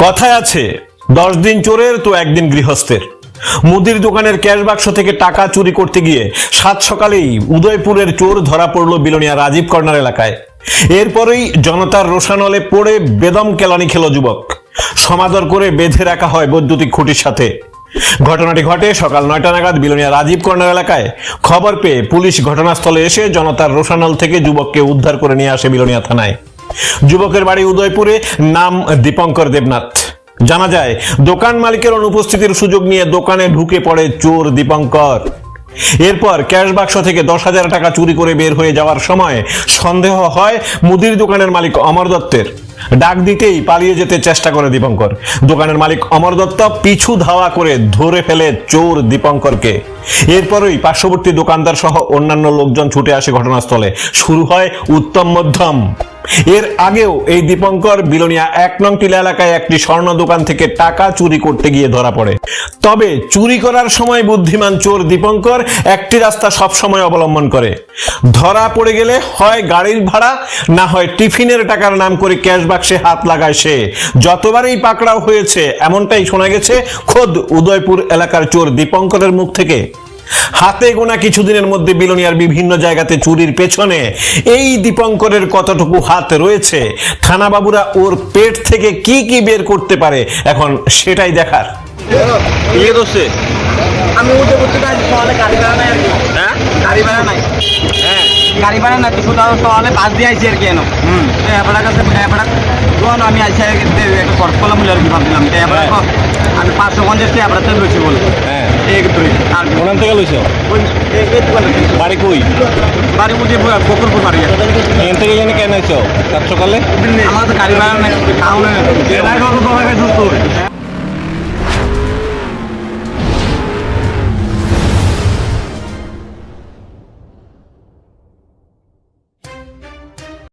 কথায় আছে 10 দিন চোরের তো একদিন গৃহস্থের। মুদির দোকানের ক্যাশ বাক্স থেকে টাকা চুরি করতে গিয়ে সাত সকালেই উদয়পুরের চোর ধরা পড়ল বিলোনিয়া রাজীব কর্নার এলাকায়। এরপরেই জনতার রোষানলে পড়ে বেদম কেলানি খেল যুবক। সমাদর করে বেঁধে রাখা হয় বৈদ্যুতিক খুঁটির সাথে। ঘটনাটি ঘটে সকাল 9টা নাগাদ বিলোনিয়া রাজীব কর্নার এলাকায়। খবর পেয়ে পুলিশ ঘটনাস্থলে এসে জনতার রোষানল থেকে যুবককে উদ্ধার করে নিয়ে আসে বিলোনিয়া থানায়। যুবকের বাড়ি উদয়পুরে, নাম দীপঙ্কর দেবনাথ। জানা যায় দোকান মালিকের অনুপস্থিতির সুযোগ নিয়ে দোকানে ঢুকে পড়ে চোর দীপঙ্কর। এরপর ক্যাশ বাক্স থেকে 10,000 টাকা চুরি করে বের হয়ে যাওয়ার সময় সন্দেহ হয় মুদির দোকানের মালিক অমর দত্তের। ডাক দিতেই পালিয়ে যেতে চেষ্টা করে দীপঙ্কর। দোকানের মালিক অমর দত্ত পিছু ধাওয়া করে ধরে ফেলে চোর দীপঙ্করকে। এরপরই পার্শ্ববর্তী দোকানদার সহ অন্যান্য লোকজন ছুটে আসে ঘটনাস্থলে। শুরু হয় উত্তম মধ্যম। এর আগেও এই দীপঙ্কর বিলোনিয়া 1 নং টিলা এলাকায় একটি স্বর্ণ দোকান থেকে টাকা চুরি করতে গিয়ে ধরা পড়ে। তবে চুরি করার সময় বুদ্ধিমান চোর দীপঙ্কর একটি রাস্তা সব সময় অবলম্বন করে। ধরা পড়ে গেলে হয় গাড়ির ভাড়া, না হয় টিফিনের টাকার নাম করে ক্যাশ বাক্সে হাত লাগায় সে। যতবারই পাকড়াও হয়েছে এমনটাই শোনা গেছে খোদ উদয়পুর এলাকার চোর দীপঙ্করের মুখ থেকে। হাতে গোনা কিছুদিনের মধ্যে বিলোনিয়ার বিভিন্ন জায়গাতে চুরির পেছনে এই দীপঙ্করের কতটুকু হাত রয়েছে, থানাবাবুরা ওর পেট থেকে কি কি বের করতে পারে এখন সেটাই দেখার। আমি উঠে পড়তে পারছি, সকালে গাড়ি ভাড়া নাই আর কি। হ্যাঁ, গাড়ি ভাড়া নাই। হ্যাঁ, গাড়ি ভাড়া নাই তো শুধু সকালে বাস দিয়ে আইছি আর কি। এনো এবার কাছে এবার যখন আমি আইসি একটা খরচ করলাম বলে আর কি ভাবছিলাম এবার আমি 550 টাকা এবার তেল লইছি বলে। হ্যাঁ, এক দুই আর কোন থেকে লইছো? বাড়ি কই? বাড়ি উঠে বকুরপুর বাড়ি। এখান থেকে জানি কেন আইছো সাত সকালে? আমার তো গাড়ি ভাড়া নাই, খাওয়া নাই।